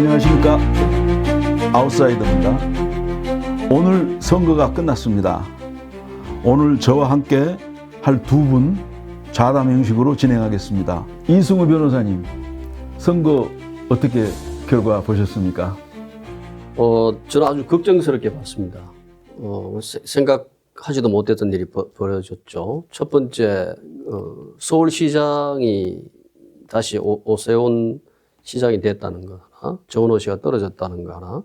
안녕하십니까. 아웃사이더입니다. 오늘 선거가 끝났습니다. 오늘 저와 함께 할 두 분 좌담 형식으로 진행하겠습니다. 이승우 변호사님, 선거 어떻게 결과 보셨습니까? 저는 아주 걱정스럽게 봤습니다. 생각하지도 못했던 일이 벌어졌죠. 첫 번째, 서울시장이 다시 오세훈 시장이 됐다는 거 하나, 정은호 씨가 떨어졌다는 거 하나,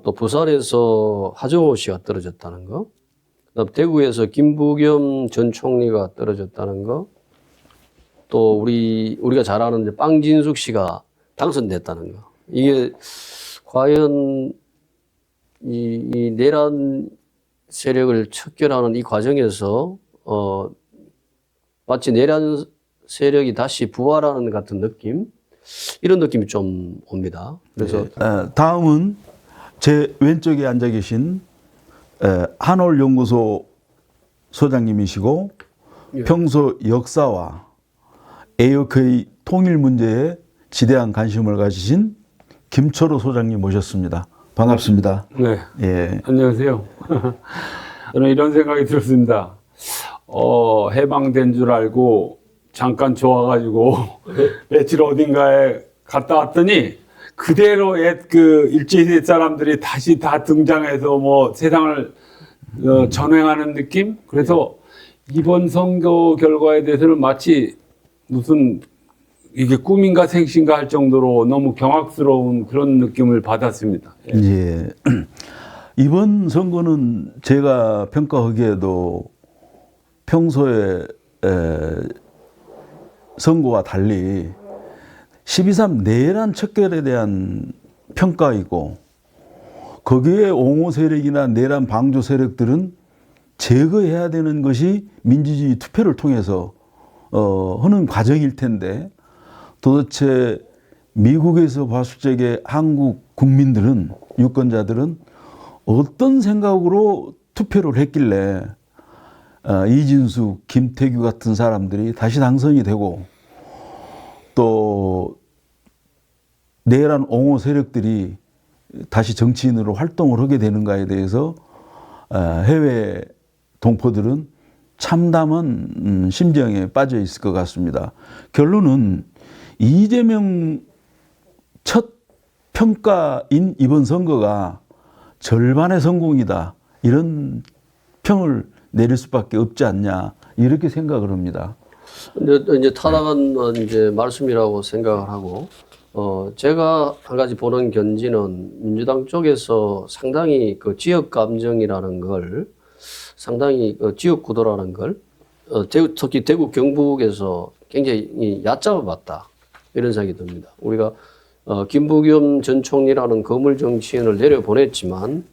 또 부산에서 하정우 씨가 떨어졌다는 거, 그다음 대구에서 김부겸 전 총리가 떨어졌다는 거, 또 우리가 잘 아는 이제 빵진숙 씨가 당선됐다는 거. 이게 과연 이 내란 세력을 척결하는 이 과정에서 마치 내란 세력이 다시 부활하는 같은 느낌, 이런 느낌이 좀 옵니다. 그래서 다음은 제 왼쪽에 앉아 계신 한올연구소 소장님이시고 평소 역사와 AOK 통일 문제에 지대한 관심을 가지신 김철호 소장님 모셨습니다. 반갑습니다. 네. 예. 안녕하세요. 저는 이런 생각이 들었습니다. 해방된 줄 알고 잠깐 좋아가지고 며칠 어딘가에 갔다 왔더니 그대로 옛 그 일제시대 사람들이 다시 다 등장해서 뭐 세상을 전횡하는 느낌? 그래서 이번 선거 결과에 대해서는 마치 무슨 이게 꿈인가 생신가 할 정도로 너무 경악스러운 그런 느낌을 받았습니다. 예. 이번 선거는 제가 평가하기에도 평소에 선거와 달리 12.3 내란 척결에 대한 평가이고 거기에 옹호 세력이나 내란 방조 세력들은 제거해야 되는 것이 민주주의 투표를 통해서 하는 과정일 텐데 도대체 미국에서 봤을 적에 한국 국민들은 유권자들은 어떤 생각으로 투표를 했길래 이진숙, 김태규 같은 사람들이 다시 당선이 되고 또 내란 옹호 세력들이 다시 정치인으로 활동을 하게 되는가에 대해서 해외 동포들은 참담한 심정에 빠져 있을 것 같습니다. 결론은 이재명 첫 평가인 이번 선거가 절반의 성공이다, 이런 평을 내릴 수밖에 없지 않냐, 이렇게 생각을 합니다. 이제 타당한 이제 말씀이라고 생각을 하고, 제가 한 가지 보는 견지는 민주당 쪽에서 상당히 그 지역 감정이라는 걸, 상당히 그 지역 구도라는 걸, 특히 대구 경북에서 굉장히 얕잡아 봤다, 이런 생각이 듭니다. 우리가 김부겸 전 총리라는 거물 정치인을 내려보냈지만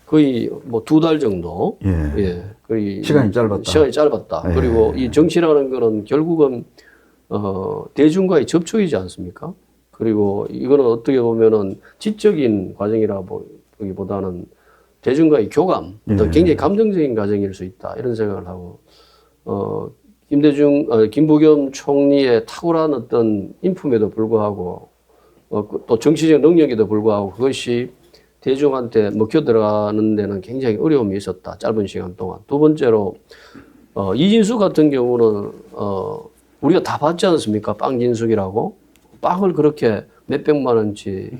거의 뭐 2달 정도, 예. 거의 시간이 짧았다. 예. 그리고 이 정치라는 거는 결국은 대중과의 접촉이지 않습니까? 그리고 이거는 어떻게 보면은 지적인 과정이라기보다는 대중과의 교감, 어떤 굉장히 감정적인 과정일 수 있다, 이런 생각을 하고, 김부겸 총리의 탁월한 어떤 인품에도 불구하고, 또 정치적 능력에도 불구하고 그것이 대중한테 먹혀 들어가는 데는 굉장히 어려움이 있었다, 짧은 시간 동안. 두 번째로, 이진숙 같은 경우는, 우리가 다 봤지 않습니까? 빵진숙이라고. 빵을 그렇게 몇백만 원치,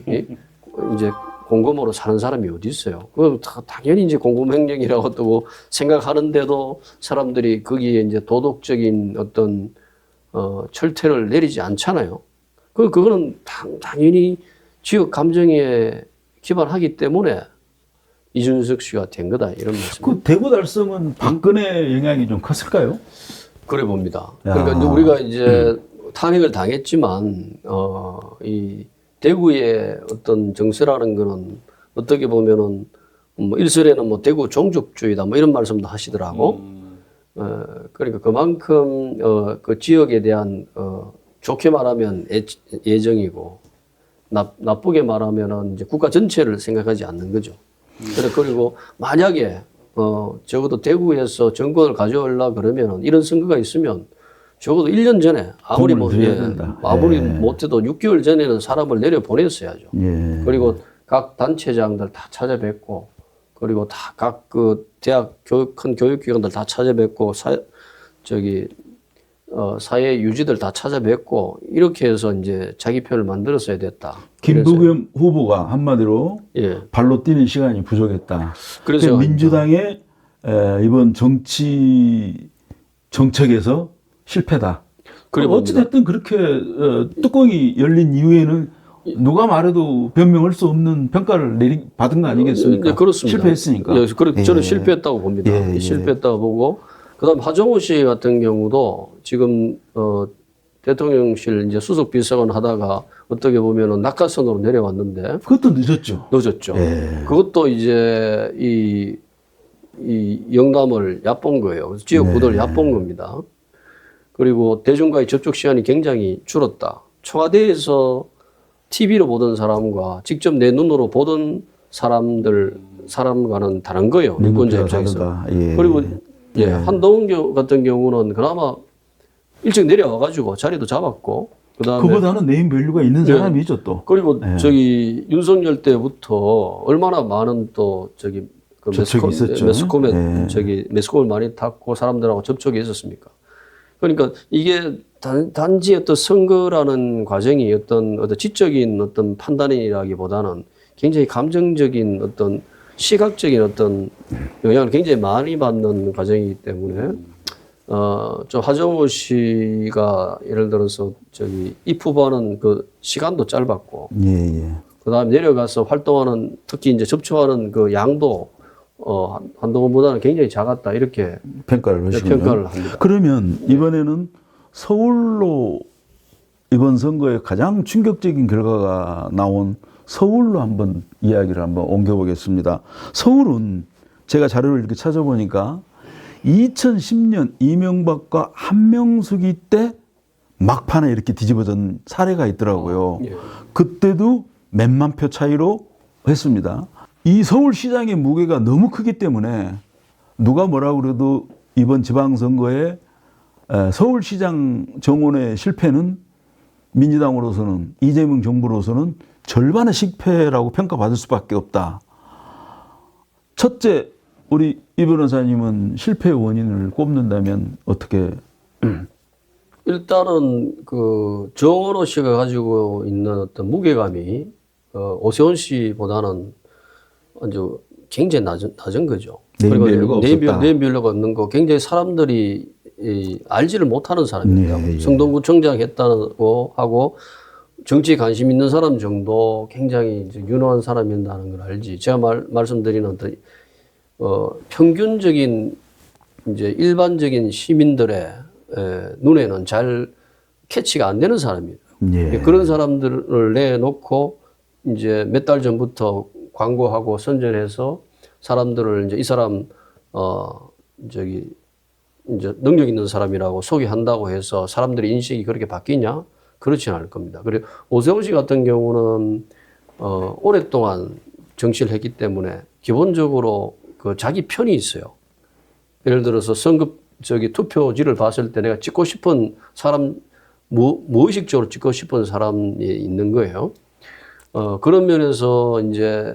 이제 공금으로 사는 사람이 어디 있어요? 그거 당연히 이제 공금횡령이라고 또 생각하는데도 사람들이 거기에 이제 도덕적인 어떤, 철퇴를 내리지 않잖아요. 그거는 당연히 지역 감정에 기반하기 때문에 이준석 씨가 된 거다, 이런 말씀. 그 대구 달성은 박근혜 영향이 좀 컸을까요? 그래 봅니다. 그러니까 이제 우리가 이제 탄핵을 당했지만, 이 대구의 어떤 정세라는 거는 어떻게 보면은 뭐 일설에는 뭐 대구 종족주의다, 뭐 이런 말씀도 하시더라고. 그러니까 그만큼 그 지역에 대한 좋게 말하면 애정이고, 나쁘게 말하면은 이제 국가 전체를 생각하지 않는 거죠. 그리고 만약에 적어도 대구에서 정권을 가져오려고 그러면은 이런 선거가 있으면 적어도 1년 전에 아무리 공을 들여야 된다. 아무리 예. 못해도 6개월 전에는 사람을 내려 보냈어야죠. 예. 그리고 각 단체장들 다 찾아뵙고, 그리고 다 각 그 대학 큰 교육기관들 다 찾아뵙고, 사회 유지들 다 찾아뵙고, 이렇게 해서 이제 자기 편을 만들었어야 됐다. 김부겸 후보가 한마디로 예. 발로 뛰는 시간이 부족했다. 그래서 그러니까 민주당의 이번 정치 정책에서 실패다. 그래 어찌됐든 그렇게 뚜껑이 열린 이후에는 누가 말해도 변명할 수 없는 평가를 받은 거 아니겠습니까? 네, 그렇습니다. 실패했으니까. 예, 저는 예. 실패했다고 봅니다. 예, 예. 실패했다고 보고, 그다음 하정우 씨 같은 경우도 지금 대통령실 이제 수석 비서관 하다가 어떻게 보면은 낙하산으로 내려왔는데 그것도 늦었죠. 늦었죠. 예. 그것도 이제 이 영남을 얕본 거예요. 그래서 지역 구도를 얕본 겁니다. 그리고 대중과의 접촉 시간이 굉장히 줄었다. 청와대에서 TV로 보던 사람과 직접 내 눈으로 보던 사람과는 다른 거예요. 유권자 입장에서. 예. 그리고 한동훈 같은 경우는 그나마 일찍 내려와가지고 자리도 잡았고, 그다음에 그보다는 네임 밸류가 있는 사람이죠 또. 그리고 윤석열 때부터 얼마나 많은 또 그 접촉이 있었죠. 매스컴을 많이 탔고 사람들하고 접촉이 있었습니까? 그러니까 이게 단지 어떤 선거라는 과정이 어떤 지적인 어떤 판단이라기보다는 굉장히 감정적인 어떤 시각적인 어떤 영향을 굉장히 많이 받는 과정이기 때문에 좀 하정우 씨가 예를 들어서 입후보하는 그 시간도 짧았고, 그다음에 내려가서 활동하는, 특히 이제 접촉하는 그 양도 한동훈보다는 굉장히 작았다, 이렇게 평가를 합니다. 그러면 이번에는 서울로 이번 선거에 가장 충격적인 결과가 나온 서울로 한번 이야기를 한번 옮겨보겠습니다. 서울은 제가 자료를 이렇게 찾아보니까 2010년 이명박과 한명숙이 때 막판에 이렇게 뒤집어진 사례가 있더라고요. 그때도 몇만 표 차이로 했습니다. 이 서울시장의 무게가 너무 크기 때문에 누가 뭐라고 그래도 이번 지방선거에 서울시장 정원의 실패는 민주당으로서는, 이재명 정부로서는 절반의 실패라고 평가받을 수밖에 없다. 첫째, 우리 이 변호사님은 실패의 원인을 꼽는다면 어떻게? 일단은 그 정원호 씨가 가지고 있는 어떤 무게감이 오세훈 씨보다는 아주 굉장히 낮은 거죠. 그리고 네임밸류가 없는 거, 굉장히 사람들이 알지를 못하는 사람입니다. 성동구청장 했다고 하고 정치에 관심 있는 사람 정도 굉장히 이제 유능한 사람이라는 걸 알지. 제가 말씀드리는 어떤 평균적인 이제 일반적인 시민들의 눈에는 잘 캐치가 안 되는 사람이에요. 그런 사람들을 내놓고 이제 몇 달 전부터 광고하고 선전해서 사람들을 이제 이 사람 이제 능력 있는 사람이라고 소개한다고 해서 사람들의 인식이 그렇게 바뀌냐? 그렇지는 않을 겁니다. 그리고 오세훈 씨 같은 경우는 오랫동안 정치를 했기 때문에 기본적으로 그 자기 편이 있어요. 예를 들어서 선거 투표지를 봤을 때 내가 찍고 싶은 사람, 무의식적으로 찍고 싶은 사람이 있는 거예요. 그런 면에서 이제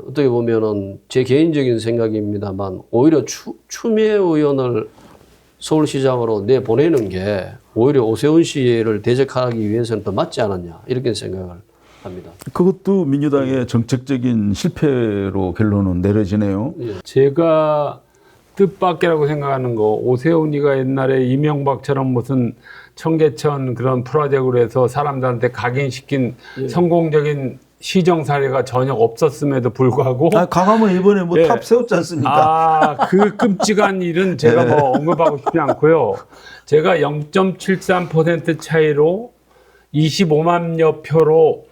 어떻게 보면은 제 개인적인 생각입니다만, 오히려 추미애 의원을 서울시장으로 내보내는 게 오히려 오세훈 씨를 대적하기 위해서는 더 맞지 않았냐, 이렇게 생각을 합니다. 그것도 민주당의 정책적인 실패로 결론은 내려지네요. 제가 뜻밖이라고 생각하는 거, 오세훈이가 옛날에 이명박처럼 무슨 청계천 그런 프로젝트로 해서 사람들한테 각인시킨 성공적인 시정 사례가 전혀 없었음에도 불구하고. 강화문 이번에 뭐 탑 세웠지 않습니까? 그 끔찍한 일은 제가 뭐 언급하고 싶지 않고요. 제가 0.73% 차이로 25만여 표로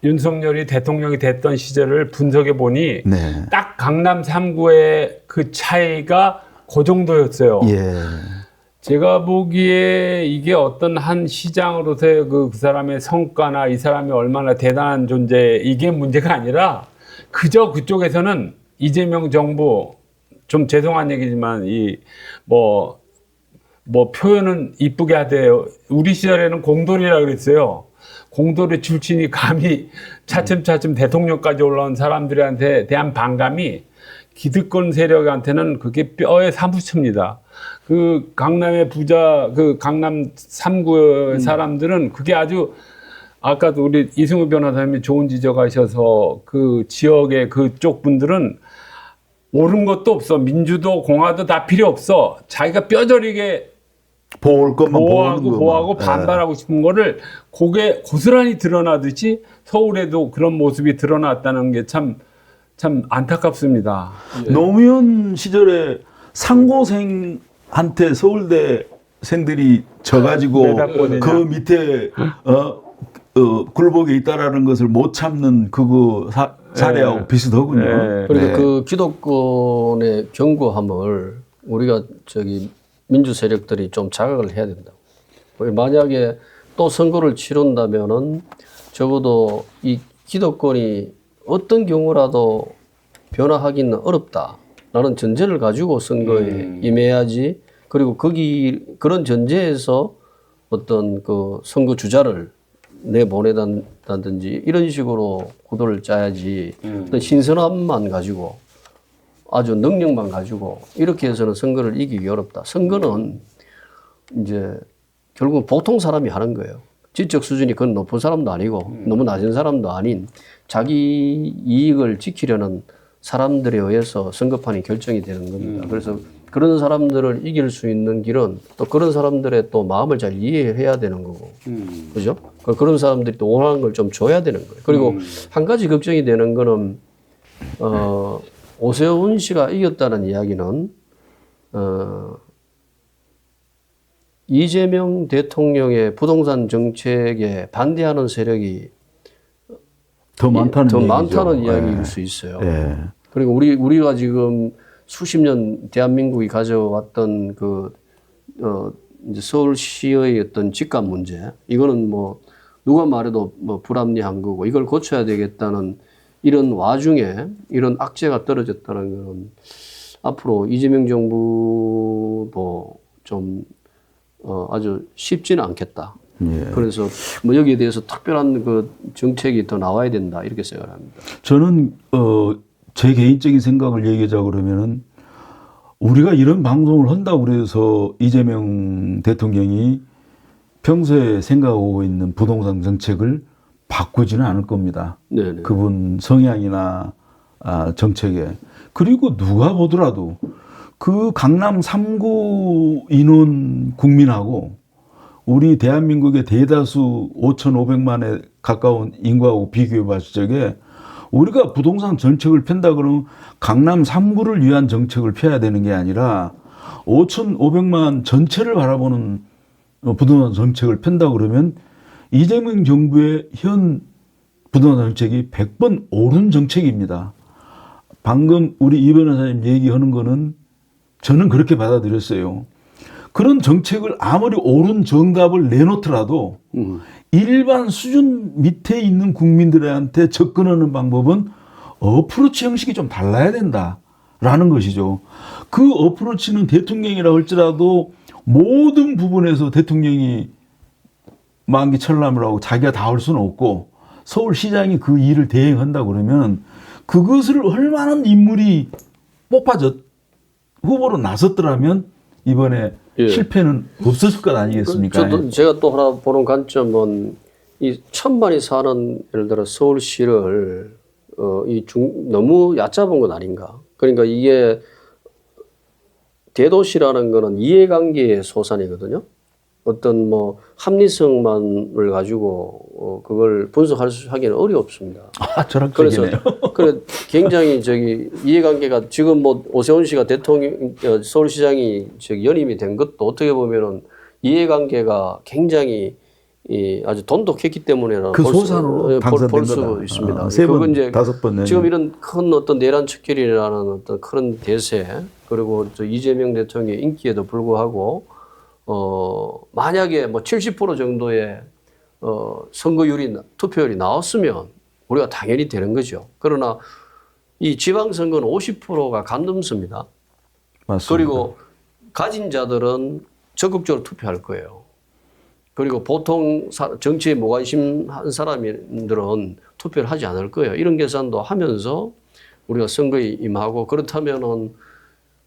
윤석열이 대통령이 됐던 시절을 분석해 보니 딱 강남 3구의 그 차이가 그 정도였어요. 제가 보기에 이게 어떤 한 시장으로서의 그 사람의 성과나 이 사람이 얼마나 대단한 존재, 이게 문제가 아니라 그저 그쪽에서는 이재명 정부, 좀 죄송한 얘기지만 뭐 표현은 이쁘게 하대요. 우리 시절에는 공돌이라 그랬어요. 공돌이 출신이 감히 차츰차츰 대통령까지 올라온 사람들한테 대한 반감이 기득권 세력한테는 그게 뼈에 사무칩니다. 그 강남의 부자, 그 강남 3구의 사람들은 그게 아주 아까도 우리 이승우 변호사님이 좋은 지적하셔서 그 지역의 그쪽 분들은 옳은 것도 없어. 민주도 공화도 다 필요 없어. 자기가 뼈저리게 보호할 것만 보호하고 반발하고 싶은 거를 그게 고스란히 드러나듯이 서울에도 그런 모습이 드러났다는 게 참 안타깝습니다. 노무현 시절에 상고생한테 서울대생들이 져가지고 내다보느냐. 그 밑에 굴복에 있다라는 것을 못 참는 그거 사례하고 네. 비슷하군요. 네. 그러니까 네. 그 기독권의 견고함을 우리가 민주 세력들이 좀 자각을 해야 된다고. 만약에 또 선거를 치른다면은 적어도 이 기독권이 어떤 경우라도 변화하기는 어렵다라는 전제를 가지고 선거에 임해야지. 그리고 그런 전제에서 어떤 그 선거 주자를 내보내다든지 이런 식으로 구도를 짜야지. 어떤 신선함만 가지고 아주 능력만 가지고 이렇게 해서는 선거를 이기기 어렵다. 선거는 이제 결국은 보통 사람이 하는 거예요. 지적 수준이 그건 높은 사람도 아니고 너무 낮은 사람도 아닌 자기 이익을 지키려는 사람들에 의해서 선거판이 결정이 되는 겁니다. 그래서 그런 사람들을 이길 수 있는 길은 또 그런 사람들의 또 마음을 잘 이해해야 되는 거고, 그죠? 그런 사람들이 또 원하는 걸 좀 줘야 되는 거예요. 그리고 한 가지 걱정이 되는 거는 오세훈 씨가 이겼다는 이야기는 이재명 대통령의 부동산 정책에 반대하는 세력이 더 많다는 이야기일 네. 수 있어요. 네. 그리고 우리가 지금 수십 년 대한민국이 가져왔던 이제 서울시의 어떤 집값 문제, 이거는 뭐 누가 말해도 뭐 불합리한 거고 이걸 고쳐야 되겠다는 이런 와중에 이런 악재가 떨어졌다는 것은 앞으로 이재명 정부도 좀 아주 쉽지는 않겠다. 예. 그래서 뭐 여기에 대해서 특별한 그 정책이 더 나와야 된다 이렇게 생각합니다. 저는 제 개인적인 생각을 얘기하자 그러면은 우리가 이런 방송을 한다고 그래서 이재명 대통령이 평소에 생각하고 있는 부동산 정책을 바꾸지는 않을 겁니다. 네네. 그분 성향이나 정책에. 그리고 누가 보더라도 그 강남 3구 인원 국민하고 우리 대한민국의 대다수 5,500만에 가까운 인구하고 비교해 봤을 적에 우리가 부동산 정책을 편다 그러면 강남 3구를 위한 정책을 펴야 되는 게 아니라 5,500만 전체를 바라보는 부동산 정책을 편다 그러면 이재명 정부의 현 부동산 정책이 100번 옳은 정책입니다. 방금 우리 이 변호사님 얘기하는 거는 저는 그렇게 받아들였어요. 그런 정책을 아무리 옳은 정답을 내놓더라도 일반 수준 밑에 있는 국민들한테 접근하는 방법은 어프로치 형식이 좀 달라야 된다라는 것이죠. 그 어프로치는 대통령이라 할지라도 모든 부분에서 대통령이 만기철람을 하고 자기가 다 할 수는 없고 서울시장이 그 일을 대행한다 그러면 그것을 할 만한 인물이 뽑아져 후보로 나섰더라면 이번에 예. 실패는 없었을 것 아니겠습니까? 제가 또 하나 보는 관점은 이 천만이 사는 예를 들어 서울시를 너무 얕잡은 건 아닌가. 그러니까 이게 대도시라는 거는 이해관계의 소산이거든요. 어떤 뭐 합리성만을 가지고 그걸 분석하기는 어렵습니다. 저랑 그래서 그래 굉장히 이해관계가 지금 뭐 오세훈 씨가 서울시장이 연임이 된 것도 어떻게 보면은 이해관계가 굉장히 아주 돈독했기 때문에 그 소산으로 볼 수 거다. 있습니다. 세 번, 그건 이제 5번 지금 이런 큰 어떤 내란 척결이라는 어떤 큰 대세 그리고 이재명 대통령의 인기에도 불구하고 만약에 뭐 70% 정도의 선거율이 투표율이 나왔으면 우리가 당연히 되는 거죠. 그러나 이 지방선거는 50%가 간덤수입니다. 맞습니다. 그리고 가진 자들은 적극적으로 투표할 거예요. 그리고 보통 정치에 무관심한 사람들은 투표를 하지 않을 거예요. 이런 계산도 하면서 우리가 선거에 임하고, 그렇다면은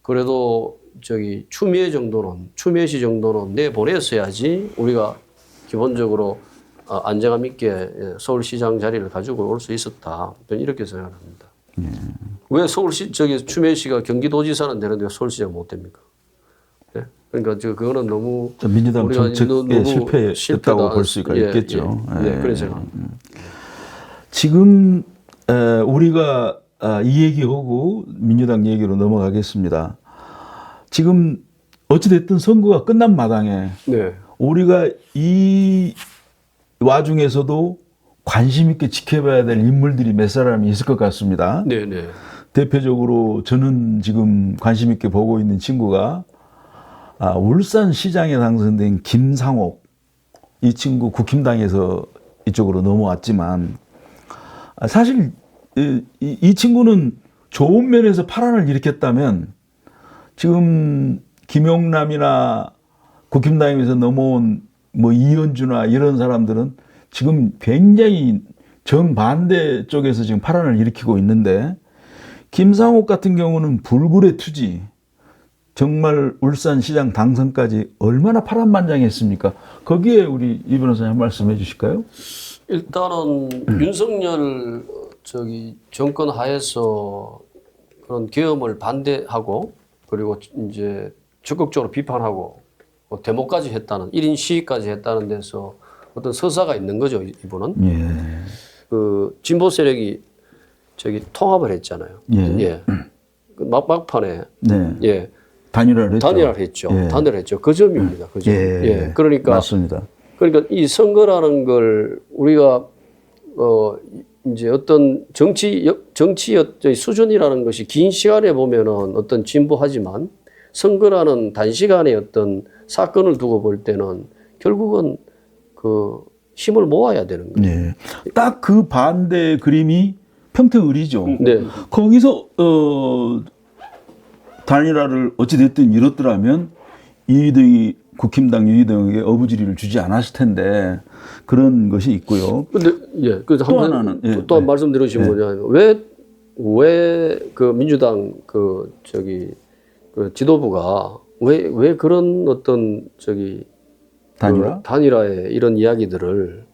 그래도 추미애 씨 정도는 내보냈어야지 우리가 기본적으로 안정감 있게 서울시장 자리를 가지고 올 수 있었다. 저는 이렇게 생각합니다. 왜 추미애 씨가 경기도지사는 되는데 서울시장 못 됩니까? 네? 그러니까 그거는 너무 민주당 우리가 정책에 실패했다고 볼 수가 있겠죠. 그런 생각합니다. 지금 우리가 이 얘기하고 민주당 얘기로 넘어가겠습니다. 지금 어찌됐든 선거가 끝난 마당에 네. 우리가 이 와중에서도 관심 있게 지켜봐야 될 인물들이 몇 사람이 있을 것 같습니다. 네, 네. 대표적으로 저는 지금 관심 있게 보고 있는 친구가 울산시장에 당선된 김상옥, 이 친구 국힘당에서 이쪽으로 넘어왔지만 사실 이 친구는 좋은 면에서 파란을 일으켰다면 지금 김용남이나 국힘당에서 넘어온 이현주나 이런 사람들은 지금 굉장히 정반대 쪽에서 지금 파란을 일으키고 있는데, 김상옥 같은 경우는 불굴의 투지, 정말 울산시장 당선까지 얼마나 파란만장했습니까? 거기에 우리 이 변호사님 한 말씀 해주실까요? 일단은 윤석열 정권 하에서 그런 계엄을 반대하고, 그리고 이제 적극적으로 비판하고 데모까지 했다는, 1인 시위까지 했다는 데서 어떤 서사가 있는 거죠, 이분은. 예. 그 진보 세력이 통합을 했잖아요. 예. 예. 그 막판에 네. 예. 단일화를 했죠. 단일화를 했죠. 단일화를 했죠. 그 점입니다. 그 점. 예. 그러니까 맞습니다. 그러니까 이 선거라는 걸 우리가 이제 어떤 정치의 수준이라는 것이 긴 시간에 보면은 어떤 진보하지만, 선거라는 단시간에 어떤 사건을 두고 볼 때는 결국은 그 힘을 모아야 되는 거예요. 네. 딱 그 반대 그림이 평택을이죠. 네. 거기서 단일화를 어찌됐든 이뤘더라면 국힘당 이휘동에게 어부지리를 주지 않았을 텐데, 그런 것이 있고요. 근데 예, 그래서 또 하나는 또 한 말씀 들으시면 뭐냐면 왜 그 민주당 그 지도부가 왜 그런 어떤 단일화의 이런 이야기들을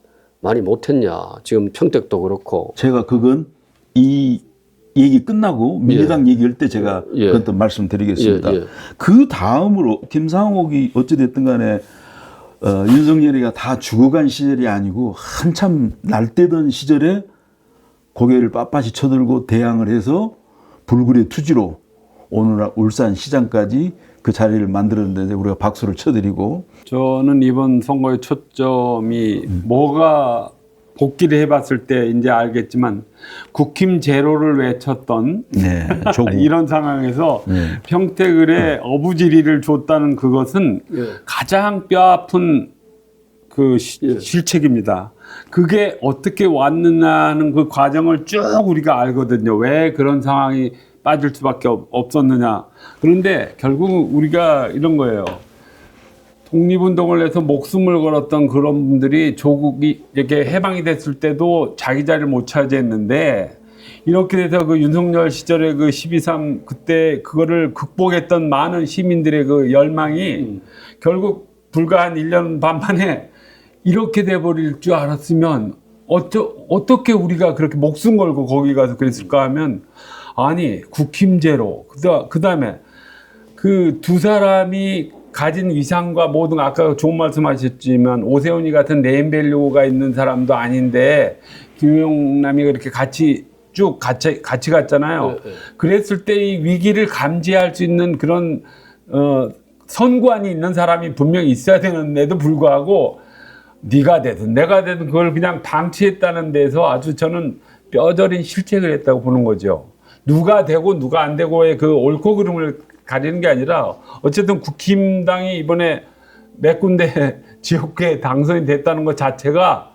많이 못했냐. 지금 평택도 그렇고. 제가 그건 이 얘기 끝나고 민주당 얘기할 때 제가 그것도 말씀드리겠습니다. 그 다음으로 김상옥이 어찌됐든 간에 윤석열이가 다 죽어간 시절이 아니고 한참 날때던 시절에 고개를 빳빳이 쳐들고 대항을 해서 불굴의 투지로 오늘 울산시장까지 그 자리를 만들었는데 우리가 박수를 쳐드리고, 저는 이번 선거의 초점이 뭐가 복귀를 해봤을 때 이제 알겠지만, 국힘 제로를 외쳤던 이런 상황에서 평택을에 어부지리를 줬다는 그것은 가장 뼈아픈 그 실책입니다. 그게 어떻게 왔느냐는 그 과정을 쭉 우리가 알거든요. 왜 그런 상황이 빠질 수밖에 없었느냐. 그런데 결국 우리가 이런 거예요. 독립운동을 해서 목숨을 걸었던 그런 분들이 조국이 이렇게 해방이 됐을 때도 자기 자리를 못 차지했는데, 이렇게 돼서 그 윤석열 시절에 그 12.3 그때 그거를 극복했던 많은 시민들의 그 열망이 결국 불과 한 1년 반 만에 이렇게 돼버릴 줄 알았으면 어떻게 우리가 그렇게 목숨 걸고 거기 가서 그랬을까 하면, 아니 국힘제로 그 다음에 그 두 사람이 가진 위상과 모든, 아까 좋은 말씀하셨지만 오세훈이 같은 네임밸류가 있는 사람도 아닌데 김용남이 그렇게 같이 갔잖아요. 그랬을 때 이 위기를 감지할 수 있는 그런 선관이 있는 사람이 분명히 있어야 되는데도 불구하고 네가 되든 내가 되든 그걸 그냥 방치했다는 데서 아주 저는 뼈저린 실책을 했다고 보는 거죠. 누가 되고 누가 안 되고의 그 옳고 그름을 가리는 게 아니라, 어쨌든 국힘당이 이번에 몇 군데 지역구에 당선이 됐다는 것 자체가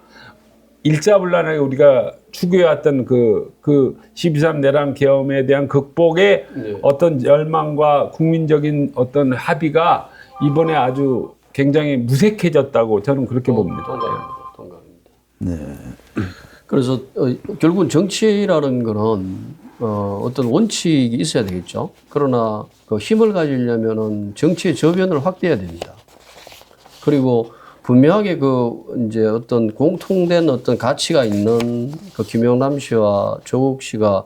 일사불란하게 우리가 추구해왔던 그 12.3 내란 계엄에 대한 극복의 어떤 열망과 국민적인 어떤 합의가 이번에 아주 굉장히 무색해졌다고 저는 그렇게 봅니다. 동감합니다. 네. 그래서 결국은 정치라는 거는 어떤 원칙이 있어야 되겠죠. 그러나 그 힘을 가지려면은 정치의 저변을 확대해야 됩니다. 그리고 분명하게 그 이제 어떤 공통된 어떤 가치가 있는 그 김영남 씨와 조국 씨가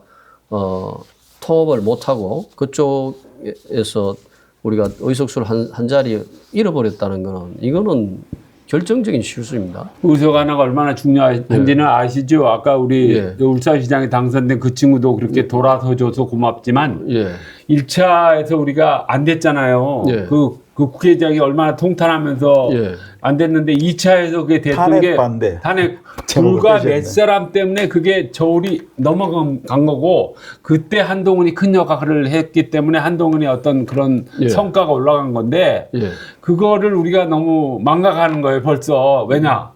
통합을 못하고 그쪽에서 우리가 의석수를 한 자리 잃어버렸다는 거는 이거는 결정적인 실수입니다. 의석 하나가 얼마나 중요한지는 아시죠? 아까 우리 예. 울산시장에 당선된 그 친구도 그렇게 돌아서줘서 고맙지만 예. 1차에서 우리가 안 됐잖아요. 예. 그 국회의장이 얼마나 통탄하면서 예. 안 됐는데 2차에서 그게 됐던 탄핵 게 반대. 탄핵 제목을 불과 빼셨네. 몇 사람 때문에 그게 저울이 넘어간 거고 그때 한동훈이 큰 역할을 했기 때문에 한동훈이 어떤 그런 예. 성과가 올라간 건데 예. 그거를 우리가 너무 망각하는 거예요 벌써. 왜냐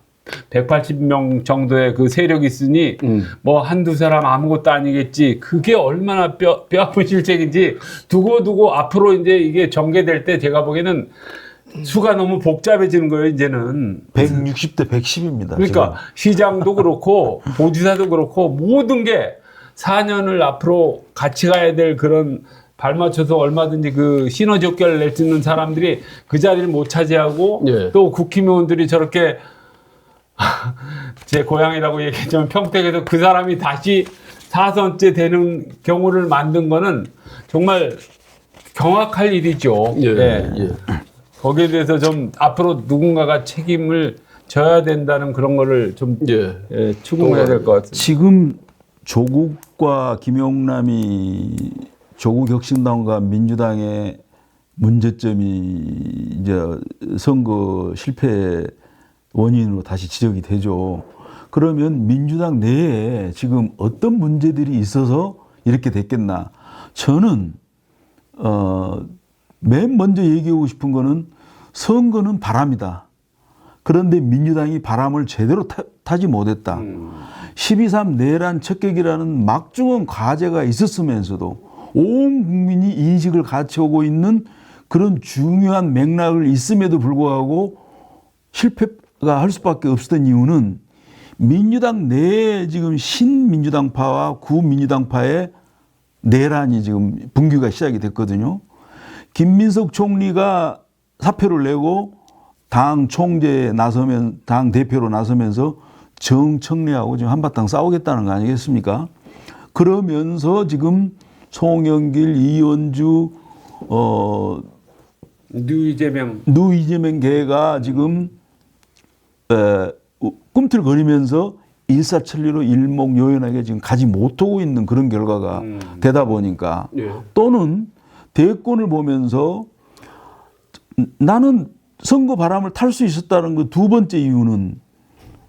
180명 정도의 그 세력이 있으니 뭐 한두 사람 아무것도 아니겠지. 그게 얼마나 뼈 아픈 실책인지 두고 앞으로 이제 이게 전개될 때 제가 보기에는 수가 너무 복잡해지는 거예요 이제는. 160대 110입니다. 그러니까 시장도 그렇고 보지사도 그렇고 모든 게 4년을 앞으로 같이 가야 될 그런 발맞춰서 얼마든지 그 시너지 효과를 낼 수 있는 사람들이 그 자리를 못 차지하고 예. 또 국회의원들이 저렇게 제 고향이라고 얘기했지만 평택에서 그 사람이 다시 4선째 되는 경우를 만든 거는 정말 경악할 일이죠. 예. 예. 예. 거기에 대해서 좀 앞으로 누군가가 책임을 져야 된다는 그런 거를 좀 예. 예, 추궁해야 될 것 같습니다. 지금 조국과 김용남이 조국혁신당과 민주당의 문제점이 이제 선거 실패의 원인으로 다시 지적이 되죠. 그러면 민주당 내에 지금 어떤 문제들이 있어서 이렇게 됐겠나? 저는 맨 먼저 얘기하고 싶은 거는 선거는 바람이다. 그런데 민주당이 바람을 제대로 타지 못했다. 12.3 내란 척결이라는 막중한 과제가 있었으면서도 온 국민이 인식을 같이 오고 있는 그런 중요한 맥락을 있음에도 불구하고 실패가 할 수밖에 없었던 이유는 민주당 내에 지금 신민주당파와 구민주당파의 내란이 지금 분규가 시작이 됐거든요. 김민석 총리가 사표를 내고 당 총재에 나서면 당 대표로 나서면서 정청래하고 지금 한바탕 싸우겠다는 거 아니겠습니까? 그러면서 지금 송영길, 이현주, 누이재명 계가 지금 꿈틀거리면서 일사천리로 일목요연하게 지금 가지 못하고 있는 그런 결과가 되다 보니까 예. 또는 대권을 보면서 나는 선거 바람을 탈 수 있었다는 그 두 번째 이유는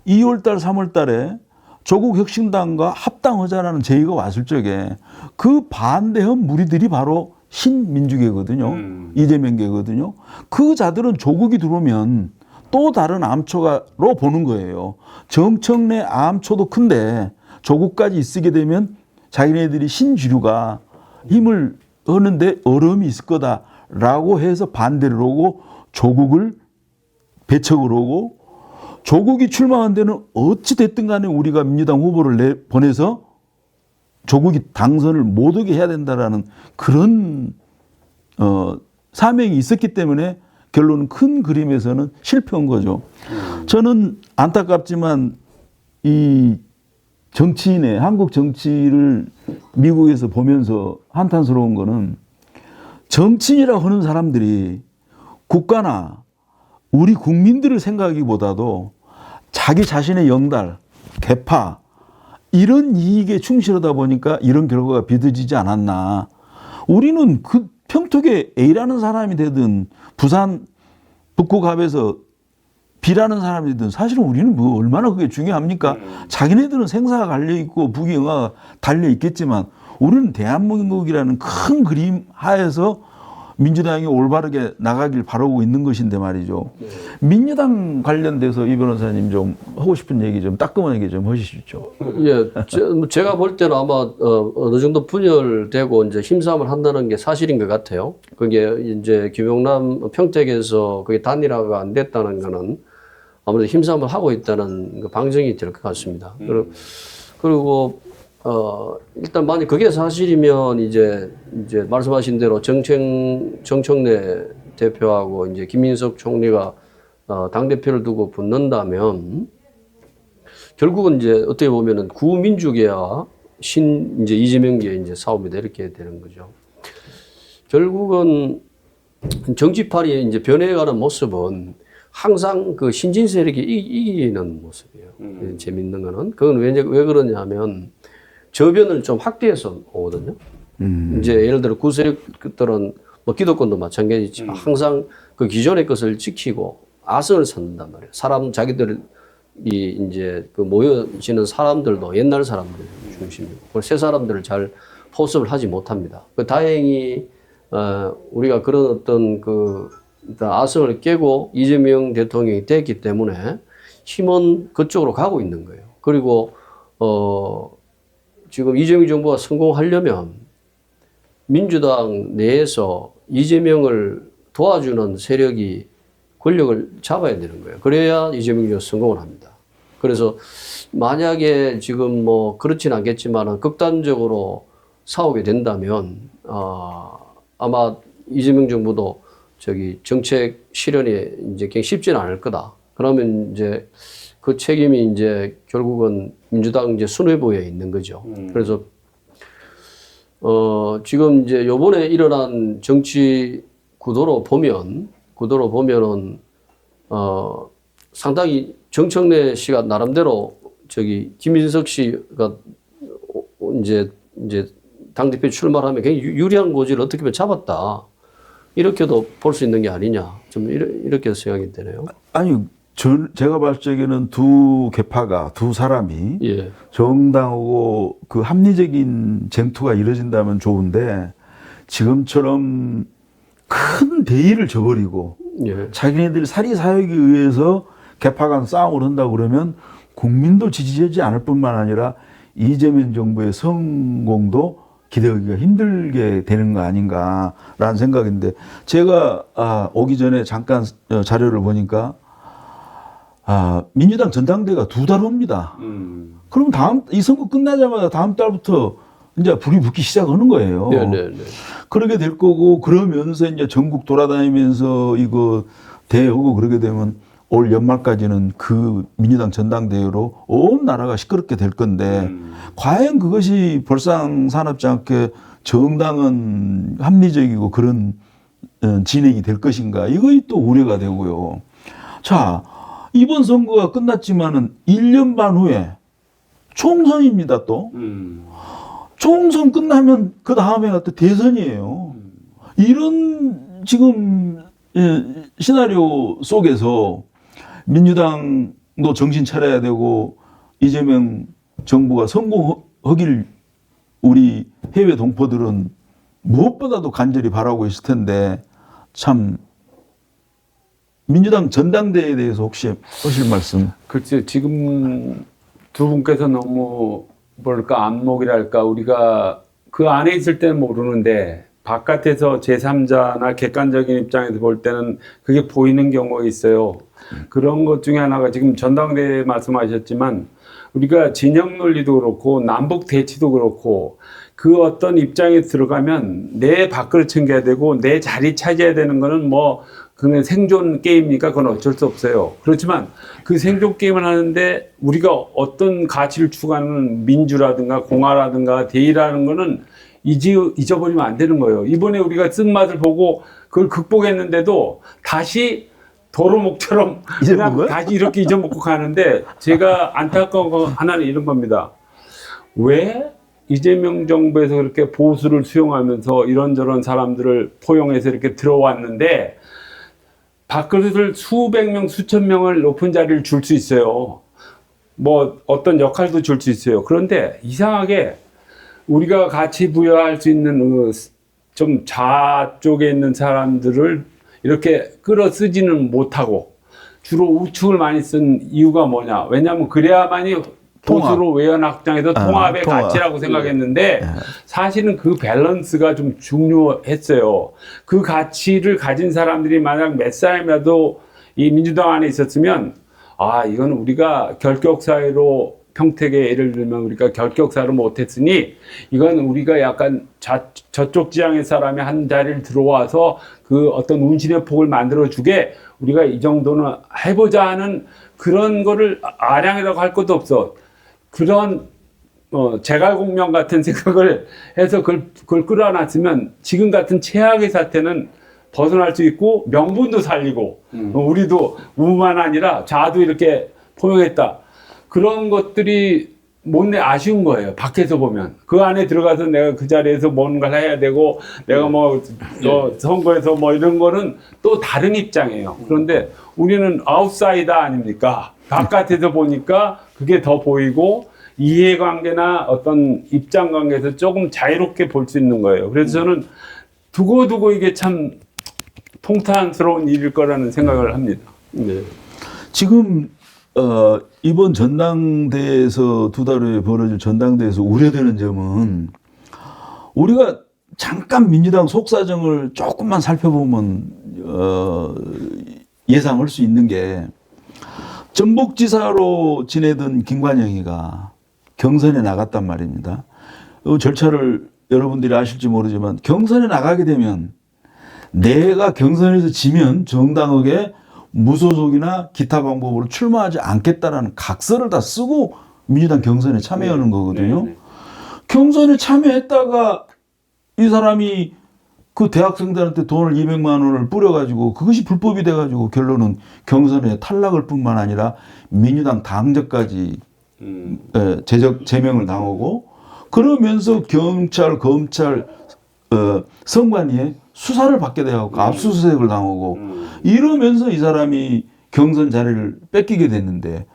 2월달, 3월달에 조국 혁신당과 합당하자라는 제의가 왔을 적에 그 반대한 무리들이 바로 신민주계거든요. 이재명계거든요. 그 자들은 조국이 들어오면 또 다른 암초로 보는 거예요. 정청래 암초도 큰데 조국까지 쓰게 되면 자기네들이 신주류가 힘을 하는데 어려움이 있을 거다라고 해서 반대를 하고 조국을 배척을 하고 조국이 출마한 데는 어찌 됐든 간에 우리가 민주당 후보를 보내서 조국이 당선을 못하게 해야 된다라는 그런 사명이 있었기 때문에 결론은 큰 그림에서는 실패한 거죠. 저는 안타깝지만 이 정치인의 한국 정치를 미국에서 보면서 한탄스러운 거는 정치인이라고 하는 사람들이 국가나 우리 국민들을 생각하기보다도 자기 자신의 영달, 개파 이런 이익에 충실하다 보니까 이런 결과가 빚어지지 않았나. 우리는 그 평택에 A라는 사람이 되든 부산 북구갑에서 B라는 사람이 되든 사실은 우리는 뭐 얼마나 그게 중요합니까? 자기네들은 생사가 갈려있고 부귀영화가 달려있겠지만 우리는 대한민국이라는 큰 그림 하에서 민주당이 올바르게 나가길 바라고 있는 것인데 말이죠. 민주당 관련돼서 이 변호사님 좀 하고 싶은 얘기 좀 따끔하게 좀 하시죠. 예, 제가 볼 때는 아마 어느 정도 분열되고 이제 힘싸움을 한다는 게 사실인 것 같아요. 그게 이제 김용남 평택에서 그게 단일화가 안 됐다는 거는 아무래도 힘싸움을 하고 있다는 그 방증이 될 것 같습니다. 그리고 일단 만약 그게 사실이면 이제 말씀하신 대로 정청래 대표하고 이제 김민석 총리가 당대표를 두고 붙는다면 결국은 이제 어떻게 보면은 구민주계와 이제 이재명계 이제 싸움이 이렇게 되는 거죠. 결국은 정치판이 이제 변해가는 모습은 항상 그 신진 세력이 이기는 모습이에요. 재밌는 거는 그건 왜 그러냐면 저변을 좀 확대해서 오거든요. 이제 예를 들어 구세력들은 뭐 기득권도 마찬가지지만 항상 그 기존의 것을 지키고 아성을 찾는단 말이에요. 자기들이 이제 그 모여지는 사람들도 옛날 사람들 중심이고 새 사람들을 잘 포섭을 하지 못합니다. 다행히 우리가 그런 어떤 그 아성을 깨고 이재명 대통령이 됐기 때문에 힘은 그쪽으로 가고 있는 거예요. 그리고 지금 이재명 정부가 성공하려면 민주당 내에서 이재명을 도와주는 세력이 권력을 잡아야 되는 거예요. 그래야 이재명 정부가 성공을 합니다. 그래서 만약에 지금 뭐 그렇진 않겠지만 극단적으로 싸우게 된다면 아마 이재명 정부도 정책 실현이 이제 굉장히 쉽지는 않을 거다. 그러면 이제 그 책임이 이제 결국은 민주당 이제 순회부에 있는 거죠. 그래서 지금 이제 요번에 일어난 정치 구도로 보면은 상당히 정청래 씨가 나름대로 김민석 씨가 이제 당대표 출마하면 굉장히 유리한 고지를 어떻게 보면 잡았다. 이렇게도 볼 수 있는 게 아니냐. 좀 이렇게 생각이 되네요. 아니, 제가 봤을 적에는 두 계파가, 두 사람이 예. 정당하고 그 합리적인 쟁투가 이루어진다면 좋은데 지금처럼 큰 대의를 저버리고 예. 자기네들 사리사욕에 의해서 계파 간 싸움을 한다고 그러면 국민도 지지하지 않을 뿐만 아니라 이재명 정부의 성공도 기대하기가 힘들게 되는 거 아닌가라는 생각인데 제가 오기 전에 잠깐 자료를 보니까 민주당 전당대회가 2달 후입니다. 그럼 이 선거 끝나자마자 다음 달부터 이제 불이 붙기 시작하는 거예요. 네네네. 그러게 될 거고 그러면서 이제 전국 돌아다니면서 이거 대회하고 그러게 되면 올 연말까지는 그 민주당 전당대회로 온 나라가 시끄럽게 될 건데 과연 그것이 볼상사납지 않게 정당은 합리적이고 그런 진행이 될 것인가 이것이 또 우려가 되고요. 자, 이번 선거가 끝났지만은 1년 반 후에 총선입니다 또. 총선 끝나면 그 다음에가 또 대선이에요. 이런 지금 시나리오 속에서 민주당도 정신 차려야 되고 이재명 정부가 성공하길 우리 해외 동포들은 무엇보다도 간절히 바라고 있을 텐데 참 민주당 전당대회에 대해서 혹시 하실 말씀? 글쎄 지금 두 분께서 너무 뭘까 안목이랄까 우리가 그 안에 있을 때는 모르는데 바깥에서 제3자나 객관적인 입장에서 볼 때는 그게 보이는 경우가 있어요. 그런 것 중에 하나가 지금 전당대회 말씀하셨지만 우리가 진영 논리도 그렇고 남북 대치도 그렇고 그 어떤 입장에 들어가면 내 밖을 챙겨야 되고 내 자리 차지해야 되는 거는 뭐 그냥 생존 게임이니까 그건 어쩔 수 없어요. 그렇지만 그 생존 게임을 하는데 우리가 어떤 가치를 추구하는 민주라든가 공화라든가 대의라는 거는 잊어버리면 안 되는 거예요. 이번에 우리가 쓴맛을 보고 그걸 극복했는데도 다시 도루묵처럼 그냥 다시 이렇게 잊어먹고 가는데 제가 안타까운 거 하나는 이런 겁니다. 왜 이재명 정부에서 그렇게 보수를 수용하면서 이런저런 사람들을 포용해서 이렇게 들어왔는데 밖을 수백 명, 수천 명을 높은 자리를 줄 수 있어요. 뭐 어떤 역할도 줄 수 있어요. 그런데 이상하게 우리가 가치 부여할 수 있는 좀 좌쪽에 있는 사람들을 이렇게 끌어쓰지는 못하고 주로 우측을 많이 쓴 이유가 뭐냐? 왜냐하면 그래야만이 보수로 외연 확장에서 통합의 통합. 가치라고 생각했는데 사실은 그 밸런스가 좀 중요했어요. 그 가치를 가진 사람들이 만약 몇 사람이라도 이 민주당 안에 있었으면 아 이건 우리가 결격사회로 평택에 예를 들면 우리가 결격사로 못했으니 이건 우리가 약간 저쪽 지향의 사람이 한 자리를 들어와서 그 어떤 운신의 폭을 만들어 주게 우리가 이 정도는 해보자 하는 그런 거를 아량이라고 할 것도 없어. 그런 제갈공명 같은 생각을 해서 그걸 끌어놨으면 지금 같은 최악의 사태는 벗어날 수 있고 명분도 살리고 우리도 우만 아니라 좌도 이렇게 포용했다. 그런 것들이 못내 아쉬운 거예요. 밖에서 보면. 그 안에 들어가서 내가 그 자리에서 뭔가를 해야 되고 내가 뭐 선거에서 뭐 이런 거는 또 다른 입장이에요. 그런데 우리는 아웃사이더 아닙니까? 바깥에서 보니까 그게 더 보이고 이해관계나 어떤 입장관계에서 조금 자유롭게 볼 수 있는 거예요. 그래서 저는 두고두고 이게 참 통탄스러운 일일 거라는 생각을 합니다. 네. 지금 이번 전당대회에서 2달 후에 벌어질 전당대회에서 우려되는 점은 우리가 잠깐 민주당 속사정을 조금만 살펴보면 예상할 수 있는 게 전북지사로 지내던 김관영이가 경선에 나갔단 말입니다. 절차를 여러분들이 아실지 모르지만 경선에 나가게 되면 내가 경선에서 지면 정당에게 무소속이나 기타 방법으로 출마하지 않겠다라는 각서를 다 쓰고 민주당 경선에 참여하는 거거든요. 네. 경선에 참여했다가 이 사람이 그 대학생들한테 돈을 200만 원을 뿌려가지고 그것이 불법이 돼가지고 결론은 경선에 탈락을 뿐만 아니라 민주당 당적까지 제명을 당하고 그러면서 경찰, 검찰, 선관위에 수사를 받게 되고 압수수색을 당하고 이러면서 이 사람이 경선 자리를 뺏기게 됐는데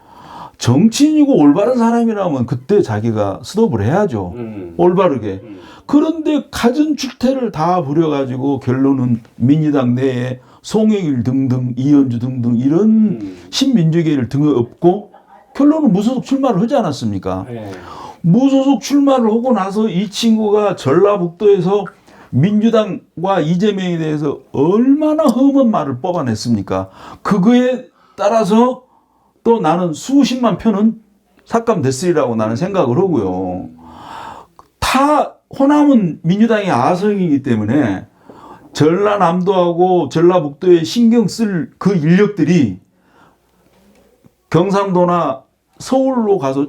정치인이고 올바른 사람이라면 그때 자기가 스톱을 해야죠. 올바르게. 그런데 갖은 출퇴를 다 부려가지고 결론은 민주당 내에 송영길 등등 이현주 등등 이런 신민주계를 등에 업고 결론은 무소속 출마를 하지 않았습니까? 네. 무소속 출마를 하고 나서 이 친구가 전라북도에서 민주당과 이재명에 대해서 얼마나 험한 말을 뽑아냈습니까? 그거에 따라서 또 나는 수십만 표는 삭감됐으리라고 나는 생각을 하고요. 다 호남은 민주당의 아성이기 때문에 전라남도하고 전라북도에 신경 쓸 그 인력들이 경상도나 서울로 가서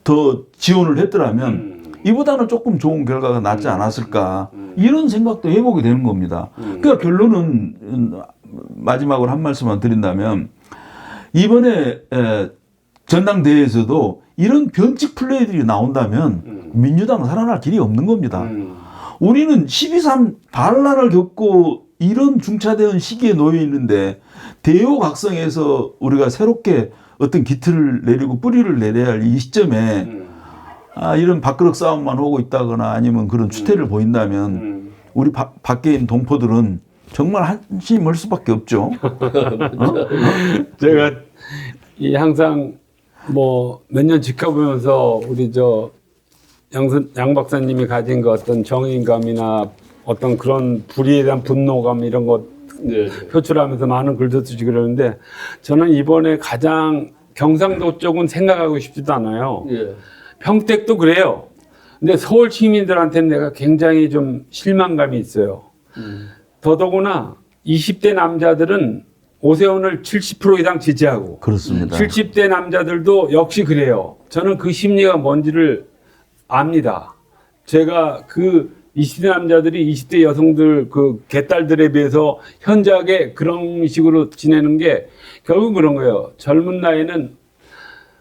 더 지원을 했더라면 이보다는 조금 좋은 결과가 낫지 않았을까 이런 생각도 해보게 되는 겁니다. 그러니까 결론은 마지막으로 한 말씀만 드린다면 이번에 전당대회에서도 이런 변칙 플레이들이 나온다면 민주당은 살아날 길이 없는 겁니다. 우리는 12.3 반란을 겪고 이런 중차대한 시기에 놓여 있는데 대요각성에서 우리가 새롭게 어떤 기틀을 내리고 뿌리를 내려야 할 이 시점에 이런 밥그릇 싸움만 하고 있다거나 아니면 그런 추태를 보인다면 우리 밖에 있는 동포들은 정말 한심할 수밖에 없죠. 제가 항상 뭐 몇 년 지켜보면서 우리 양 박사님이 가진 그 어떤 정의감이나 어떤 그런 불의에 대한 분노감 이런 것 표출하면서 많은 글도 쓰시고 그러는데 저는 이번에 가장 경상도 쪽은 생각하고 싶지도 않아요. 예. 평택도 그래요. 근데 서울 시민들한테는 내가 굉장히 좀 실망감이 있어요. 더더구나 20대 남자들은 오세훈을 70% 이상 지지하고 그렇습니다. 70대 남자들도 역시 그래요. 저는 그 심리가 뭔지를 압니다. 제가 그 20대 남자들이 20대 여성들 그 개딸들에 비해서 현저하게 그런 식으로 지내는 게 결국 그런 거예요. 젊은 나이는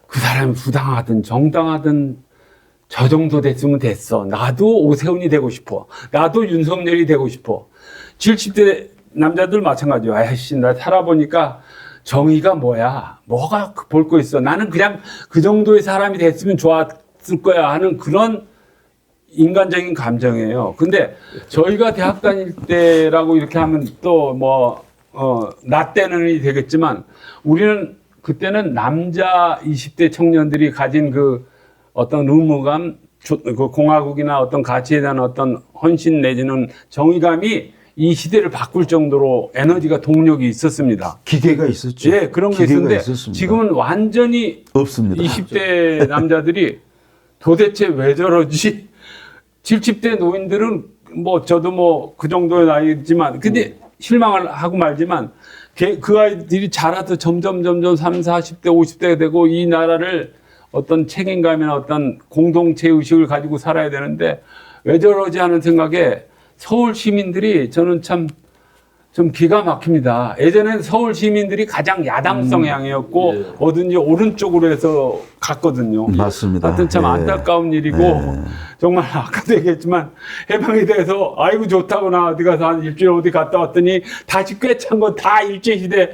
그 사람이 부당하든 정당하든 저 정도 됐으면 됐어. 나도 오세훈이 되고 싶어. 나도 윤석열이 되고 싶어. 70대 남자들 마찬가지예요. 아이씨, 나 살아보니까 정의가 뭐야? 뭐가 볼 거 있어? 나는 그냥 그 정도의 사람이 됐으면 좋았을 거야 하는 그런 인간적인 감정이에요. 근데 저희가 대학 다닐 때라고 이렇게 하면 또 나 때는 되겠지만 우리는 그때는 남자 20대 청년들이 가진 그 어떤 의무감, 그 공화국이나 어떤 가치에 대한 어떤 헌신 내지는 정의감이 이 시대를 바꿀 정도로 에너지가 동력이 있었습니다. 기계가 있었죠. 예, 그런 게 기계가 있었는데 있었습니다. 지금은 완전히 없습니다. 20대 남자들이 도대체 왜 저러지? 70대 노인들은 저도 그 정도의 나이지만 근데 실망을 하고 말지만 그 아이들이 자라서 점점 30, 40대, 50대가 되고 이 나라를 어떤 책임감이나 어떤 공동체 의식을 가지고 살아야 되는데 왜 저러지 하는 생각에 서울 시민들이 저는 참 좀 기가 막힙니다. 예전엔 서울 시민들이 가장 야당 성향이었고 예. 뭐든지 오른쪽으로 해서 갔거든요. 맞습니다. 하여튼 참 예. 안타까운 일이고 예. 정말 정말 아까도 얘기했지만 해방이 돼서 아이고 좋다고 나 어디 가서 한 일주일 어디 갔다 왔더니 다시 꿰찬 건 다 일제시대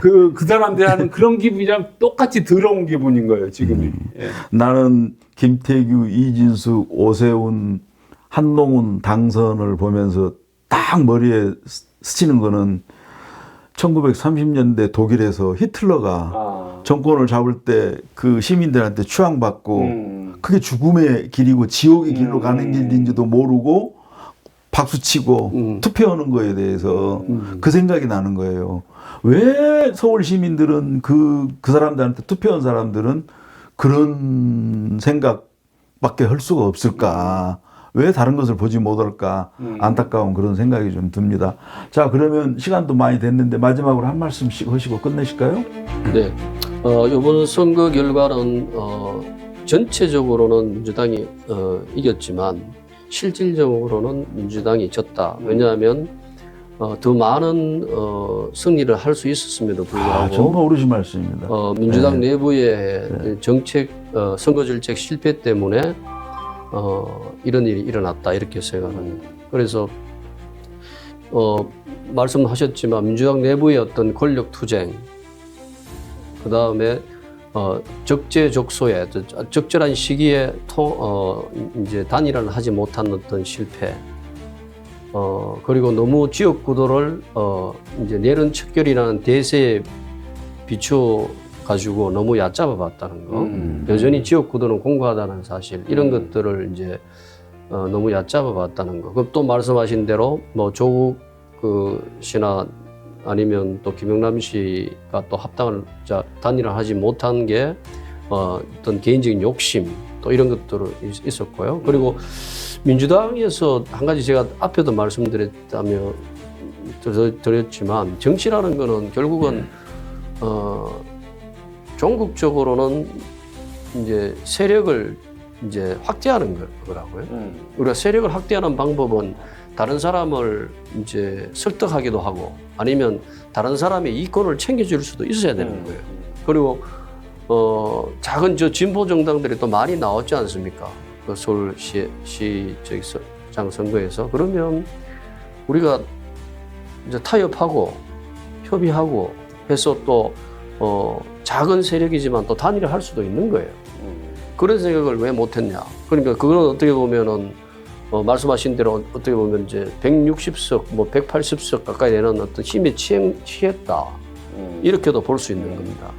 그 사람들이 하는 그런 기분이랑 똑같이 더러운 기분인 거예요 지금이. 예. 나는 김태규, 이진숙, 오세훈, 한동훈 당선을 보면서 딱 머리에 스치는 거는 1930년대 독일에서 히틀러가 정권을 잡을 때 그 시민들한테 추앙받고 그게 죽음의 길이고 지옥의 길로 가는 길인지도 모르고 박수치고 투표하는 거에 대해서 그 생각이 나는 거예요. 왜 서울 시민들은 그 사람들한테 투표한 사람들은 그런 생각밖에 할 수가 없을까? 왜 다른 것을 보지 못할까? 안타까운 그런 생각이 좀 듭니다. 자, 그러면 시간도 많이 됐는데 마지막으로 한 말씀씩 하시고 끝내실까요? 네. 이번 선거 결과는 전체적으로는 민주당이 이겼지만 실질적으로는 민주당이 졌다. 왜냐하면 더 많은 승리를 할 수 있었음에도 불구하고 정말 옳으신 말씀입니다. 민주당 내부의 정책 선거 정책 실패 때문에 이런 일이 일어났다 이렇게 생각합니다. 그래서 말씀하셨지만 민주당 내부의 어떤 권력 투쟁, 그 다음에 적재적소에 적절한 시기에 이제 단일화를 하지 못한 어떤 실패, 그리고 너무 지역 구도를 이제 내란 척결이라는 대세에 비추어 가지고 너무 얕잡아 봤다는 거, 여전히 지역 구도는 공고하다는 사실, 이런 것들을 이제 너무 얕잡아 봤다는 거. 그럼 또 말씀하신 대로 조국 씨나 아니면 또 김영남 씨가 또 합당을 단일화하지 못한 게 어떤 개인적인 욕심 또 이런 것들이 있었고요. 그리고 민주당에서 한 가지 제가 앞에도 드렸지만 정치라는 거는 결국은 종국적으로는 이제 세력을 이제 확대하는 거라고요. 우리가 세력을 확대하는 방법은 다른 사람을 이제 설득하기도 하고 아니면 다른 사람의 이권을 챙겨줄 수도 있어야 되는 거예요. 그리고 작은 진보 정당들이 또 많이 나왔지 않습니까? 그 서울시 장 선거에서. 그러면 우리가 이제 타협하고 협의하고 해서 또 작은 세력이지만 또 단일화 할 수도 있는 거예요. 그런 생각을 왜 못했냐? 그러니까 그거는 어떻게 보면은 말씀하신 대로 어떻게 보면 이제 160석, 180석 가까이 되는 어떤 힘에 취했다. 이렇게도 볼 수 있는 겁니다.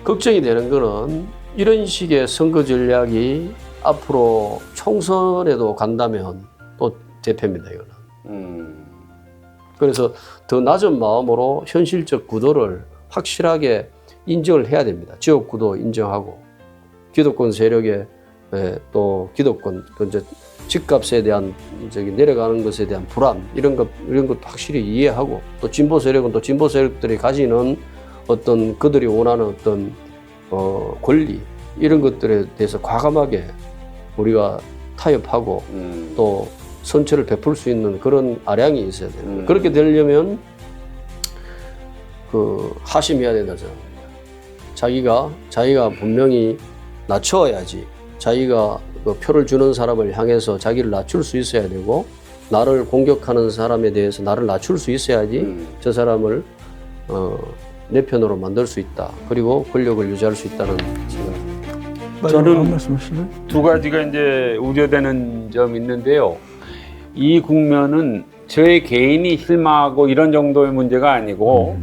걱정이 되는 거는 이런 식의 선거 전략이 앞으로 총선에도 간다면 또 대패입니다, 이거는. 그래서 더 낮은 마음으로 현실적 구도를 확실하게 인정을 해야 됩니다. 지역 구도 인정하고 기득권 세력의 또 기득권 이제 집값에 대한 내려가는 것에 대한 불안 이런 것도 확실히 이해하고 또 진보 세력은 또 진보 세력들이 가지는 어떤 그들이 원하는 어떤 권리 이런 것들에 대해서 과감하게 우리가 타협하고 또 선처를 베풀 수 있는 그런 아량이 있어야 됩니다. 그렇게 되려면 하심해야 된다 생각합니다. 자기가 분명히 낮춰야지. 자기가 표를 주는 사람을 향해서 자기를 낮출 수 있어야 되고 나를 공격하는 사람에 대해서 나를 낮출 수 있어야지 저 사람을 내 편으로 만들 수 있다. 그리고 권력을 유지할 수 있다는 생각입니다. 저는 말씀하실래요? 두 가지가 이제 우려되는 점이 있는데요. 이 국면은 저의 개인이 실망하고 이런 정도의 문제가 아니고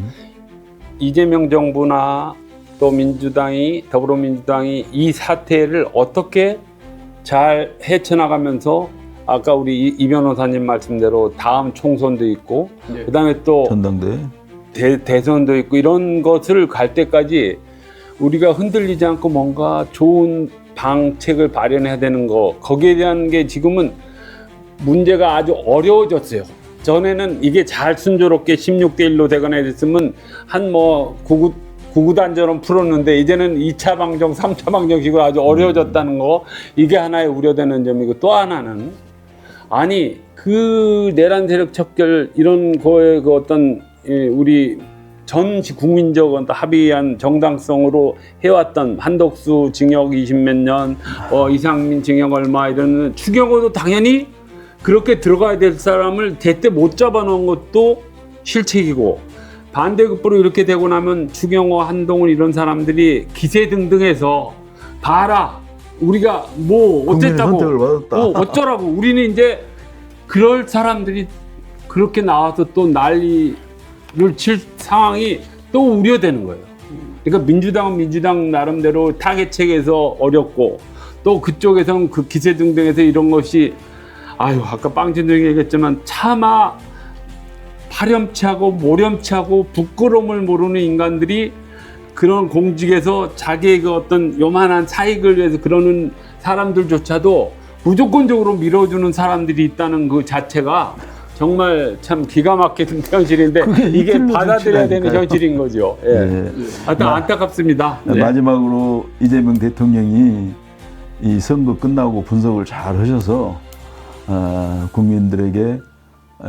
이재명 정부나 또 민주당이 더불어민주당이 이 사태를 어떻게 잘 헤쳐나가면서 아까 우리 이 변호사님 말씀대로 다음 총선도 있고 네. 그다음에 또 전당대. 대선도 있고 이런 것을 갈 때까지 우리가 흔들리지 않고 뭔가 좋은 방책을 마련해야 되는 거 거기에 대한 게 지금은 문제가 아주 어려워졌어요. 전에는 이게 잘 순조롭게 16대 1로 되거나 했으면 한 뭐 구구단처럼 풀었는데 이제는 2차 방정, 3차 방정식으로 아주 어려워졌다는 거 이게 하나의 우려되는 점이고 또 하나는 아니 그 내란 세력 척결 이런 거에 그 어떤 우리 전 국민적 합의한 정당성으로 해왔던 한덕수 징역 20몇 년, 이상민 징역 얼마 이런 추경호도 당연히 그렇게 들어가야 될 사람을 제때 못 잡아놓은 것도 실책이고 반대급부로 이렇게 되고 나면 추경호, 한동훈 이런 사람들이 기세등등해서 봐라 우리가 뭐 어쨌다고 선택을 받았다. 어쩌라고 우리는 이제 그럴 사람들이 그렇게 나와서 또 난리를 칠 상황이 또 우려되는 거예요. 그러니까 민주당은 민주당 나름대로 타겟책에서 어렵고 또 그쪽에서는 그 기세등등해서 이런 것이 아유 아까 빵진동이 얘기했지만 차마 파렴치하고 모렴치하고 부끄러움을 모르는 인간들이 그런 공직에서 자기의 그 어떤 요만한 사익을 위해서 그러는 사람들조차도 무조건적으로 밀어주는 사람들이 있다는 그 자체가 정말 참 기가 막히는 현실인데 이게 받아들여야 되는 현실인 거죠. 예. 네. 하여튼 안타깝습니다. 네. 마지막으로 이재명 대통령이 이 선거 끝나고 분석을 잘 하셔서 국민들에게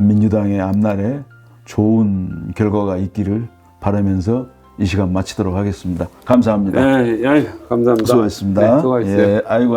민주당의 앞날에 좋은 결과가 있기를 바라면서 이 시간 마치도록 하겠습니다. 감사합니다. 네, 감사합니다. 수고하셨습니다. 네, 수고하셨어요. 예, 아이고.